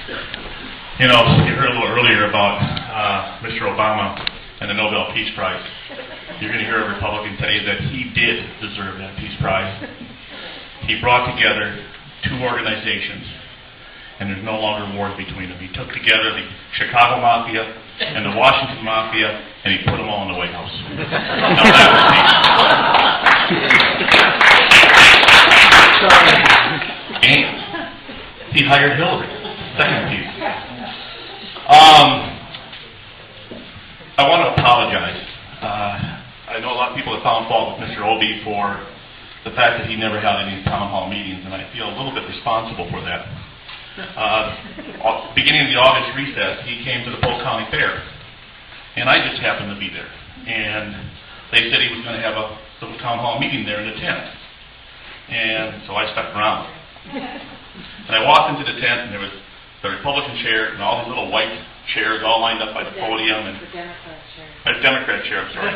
You know, you heard a little earlier about Mr. Obama and the Nobel Peace Prize. You're going to hear a Republican tell you that he did deserve that Peace Prize. He brought together two organizations, and there's no longer wars between them. He took together the Chicago Mafia and the Washington Mafia, and he put them all in the White House. Now that was peace. And he hired Hillary. Second piece. I want to apologize. I know a lot of people have found fault with Mr. Obie for the fact that he never held any town hall meetings, and I feel a little bit responsible for that. Beginning of the August recess, he came to the Polk County Fair, and I just happened to be there. And they said he was going to have a little town hall meeting there in the tent, and so I stuck around. And I walked into the tent, and there was the Republican chair and all these little white chairs all lined up by the podium. And the Democrat chair, I'm sorry.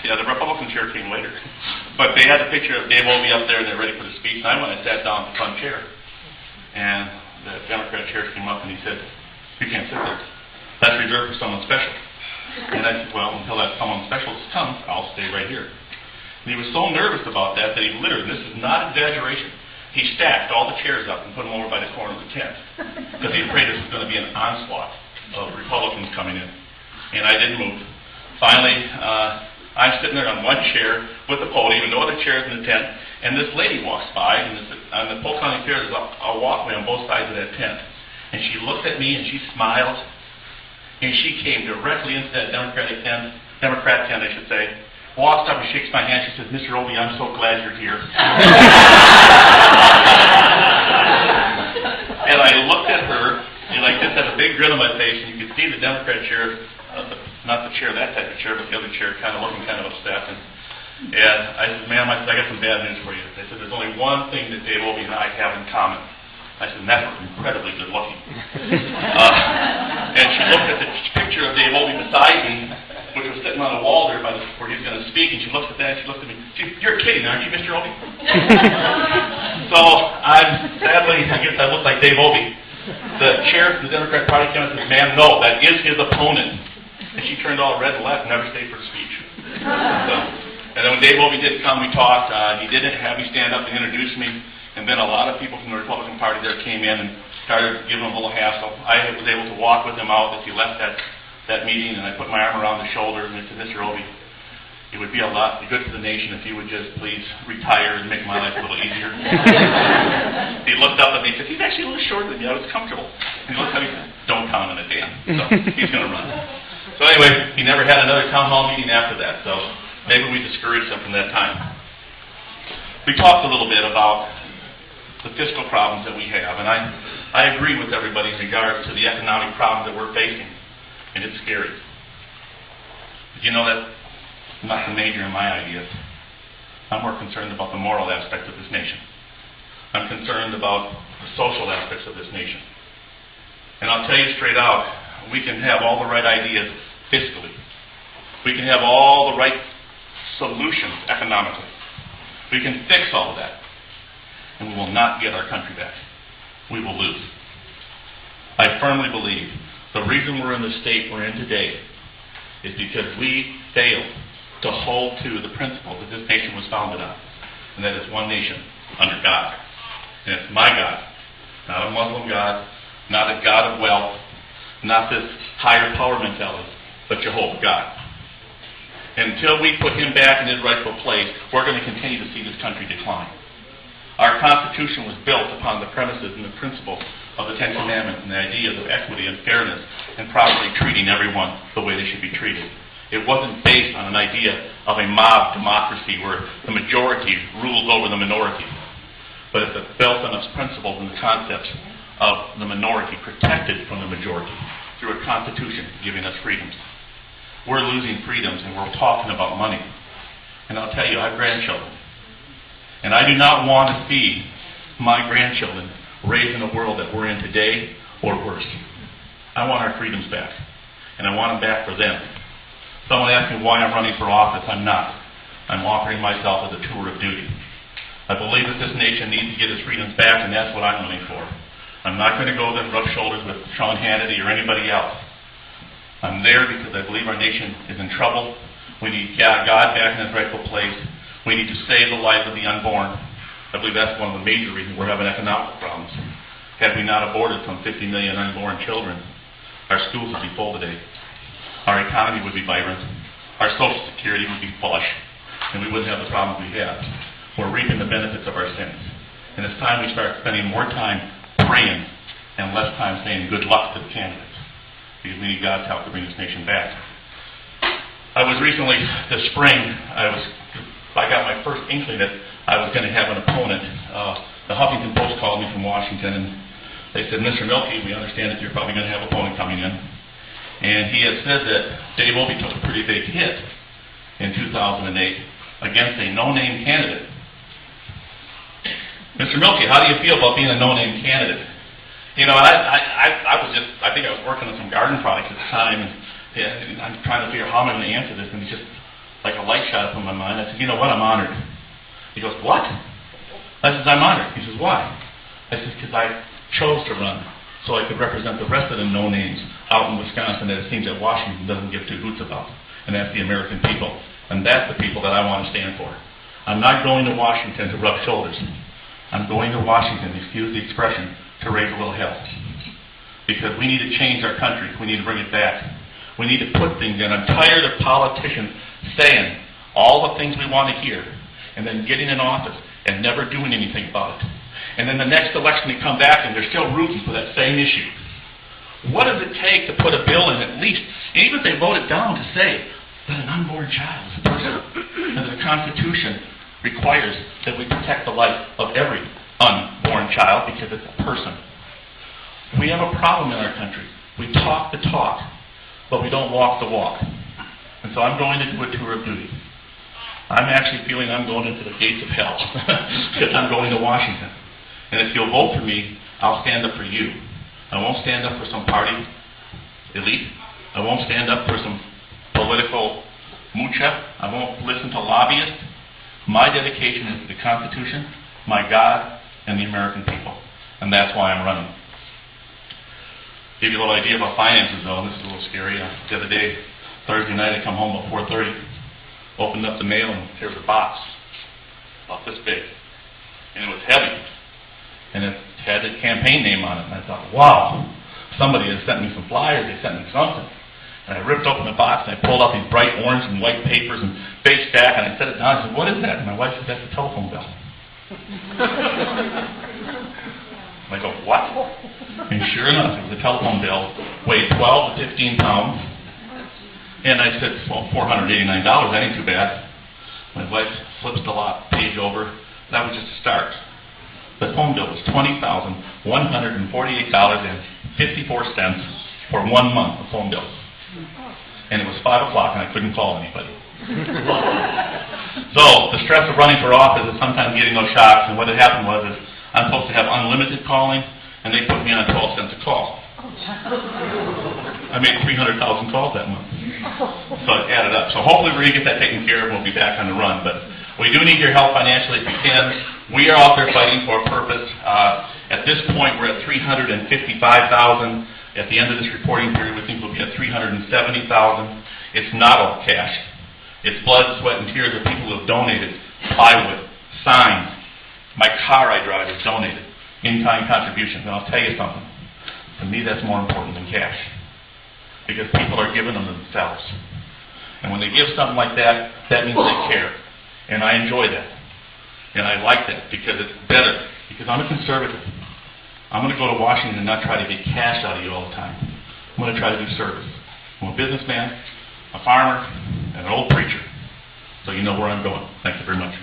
Yeah, the Republican chair came later. But they had a picture of Dave Obie up there, and they're ready for the speech. And I went and sat down in the front chair. And the Democrat chair came up, and he said, "You can't sit there. That's reserved for someone special." And I said, "Well, until that someone special comes, I'll stay right here." And he was so nervous about that he literally, and this is not exaggeration, he stacked all the chairs up and put them over by the corner of the tent because he was afraid this was going to be an onslaught of Republicans coming in. And I didn't move. Finally, I'm sitting there on one chair with the podium and no other chairs in the tent, and this lady walks by, and on the Polk County Fair, there's a walkway on both sides of that tent. And she looked at me and she smiled, and she came directly into that Democrat tent, I should say, walks up and shakes my hand. She says, "Mr. Obie, I'm so glad you're here." And I looked at her, and I just had a big grin on my face, and you could see the Democrat chair, not the chair, that type of chair, but the other chair, kind of looking kind of upset. And I said, "Ma'am," I got some bad news for you. I said, "There's only one thing that Dave Obie and I have in common." I said, "And that's incredibly good looking." And she looked at the picture of Dave Obie beside me, which was sitting on the wall there where he was going to speak, and she looks at that, and she looks at me, "You're kidding, aren't you, Mr. Obie?" So, sadly, I guess I look like Dave Obie. The chair of the Democratic Party came and said, "Ma'am, no, that is his opponent." And she turned all red and left and never stayed for the speech. And then when Dave Obie did come, we talked. He didn't have me stand up and introduce me, and then a lot of people from the Republican Party there came in and started giving him a little hassle. I was able to walk with him out as he left that meeting, and I put my arm around his shoulder and I said, "Mr. Obie, it would be a lot good for the nation if you would just please retire and make my life a little easier." He looked up at me and said, "He's actually a little shorter than you. I was comfortable." And he looked at me and said, "Don't count on it, Dan." So he's going to run. So anyway, he never had another town hall meeting after that. So maybe we discouraged him from that time. We talked a little bit about the fiscal problems that we have, and I agree with everybody in regards to the economic problems that we're facing. And it's scary. But you know, that's not the major in my ideas. I'm more concerned about the moral aspects of this nation. I'm concerned about the social aspects of this nation. And I'll tell you straight out, we can have all the right ideas fiscally. We can have all the right solutions economically. We can fix all of that. And we will not get our country back. We will lose. I firmly believe the reason we're in the state we're in today is because we failed to hold to the principles that this nation was founded on. And that is one nation under God. And it's my God. Not a Muslim God. Not a God of wealth. Not this higher power mentality. But Jehovah God. And until we put him back in his rightful place, we're going to continue to see this country decline. Our Constitution was built upon the premises and the principles of the Ten Commandments and the ideas of equity and fairness and properly treating everyone the way they should be treated. It wasn't based on an idea of a mob democracy where the majority rules over the minority, but it's built on its principles and the concepts of the minority protected from the majority through a Constitution giving us freedoms. We're losing freedoms and we're talking about money. And I'll tell you, I have grandchildren. And I do not want to see my grandchildren raised in the world that we're in today or worse. I want our freedoms back. And I want them back for them. Someone asked me why I'm running for office. I'm not. I'm offering myself as a tour of duty. I believe that this nation needs to get its freedoms back, and that's what I'm running for. I'm not going to go then rub shoulders with Sean Hannity or anybody else. I'm there because I believe our nation is in trouble. We need God back in his rightful place. We need to save the life of the unborn. I believe that's one of the major reasons we're having economic problems. Had we not aborted some 50 million unborn children, our schools would be full today. Our economy would be vibrant. Our Social Security would be flush. And we wouldn't have the problems we have. We're reaping the benefits of our sins. And it's time we start spending more time praying and less time saying good luck to the candidates. Because we need God's help to bring this nation back. I was recently, this spring, I got my first inkling that I was going to have an opponent. The Huffington Post called me from Washington, and they said, Mr. Mielke, we understand that you're probably going to have an opponent coming in. And he had said that Dave Obey took a pretty big hit in 2008 against a no-name candidate. Mr. Mielke, how do you feel about being a no-name candidate? You know, I think I was working on some garden products at the time, and I'm trying to figure how am I going to answer this, and it's just like a light shot up in my mind. I said, you know what, I'm honored. He goes, what? I said, I'm honored. He says, why? I said, because I chose to run so I could represent the rest of the no-names out in Wisconsin that it seems that Washington doesn't give two hoots about, and that's the American people. And that's the people that I want to stand for. I'm not going to Washington to rub shoulders. I'm going to Washington, excuse the expression, to raise a little hell. Because we need to change our country. We need to bring it back. We need to put things in. I'm tired of politicians saying all the things we want to hear and then getting in office and never doing anything about it. And then the next election they come back and they're still rooting for that same issue. What does it take to put a bill in at least, even if they vote it down, to say that an unborn child is a person, and that the Constitution requires that we protect the life of every unborn child because it's a person. We have a problem in our country. We talk the talk, but we don't walk the walk. And so I'm going to do a tour of duty. I'm actually feeling I'm going into the gates of hell because I'm going to Washington. And if you'll vote for me, I'll stand up for you. I won't stand up for some party elite. I won't stand up for some political mucha. I won't listen to lobbyists. My dedication is to the Constitution, my God, and the American people. And that's why I'm running. Give you a little idea about finances, though. This is a little scary. The other day, Thursday night, I come home at 4:30, opened up the mail, and here's a box about this big. And it was heavy. And it had the campaign name on it. And I thought, wow, somebody has sent me some flyers. They sent me something. And I ripped open the box, and I pulled out these bright orange and white papers and big stack, and I set it down. I said, what is that? And my wife said, that's a telephone bill. I go, what? And sure enough, it was a telephone bill, weighed 12 to 15 pounds. And I said, well, $489, that ain't too bad. My wife flips the page over. That was just a start. The phone bill was $20,148.54 for 1 month of phone bills. And it was 5 o'clock and I couldn't call anybody. So the stress of running for office is sometimes getting those shocks, and what had happened was I'm supposed to have unlimited calling, and they put me on 12 cents a call. I made 300,000 calls that month. So it added up. So hopefully we're going to get that taken care of and we'll be back on the run. But we do need your help financially if you can. We are out there fighting for a purpose. At this point, we're at $355,000. At the end of this reporting period, we think we'll be at $370,000. It's not all cash. It's blood, sweat, and tears of people who have donated plywood, signs. My car I drive is donated. In-kind contributions. And I'll tell you something. To me, that's more important than cash. Because people are giving them themselves. And when they give something like that, that means they care. And I enjoy that. And I like that because it's better. Because I'm a conservative. I'm going to go to Washington and not try to get cash out of you all the time. I'm going to try to do service. I'm a businessman, a farmer, and an old preacher. So you know where I'm going. Thank you very much.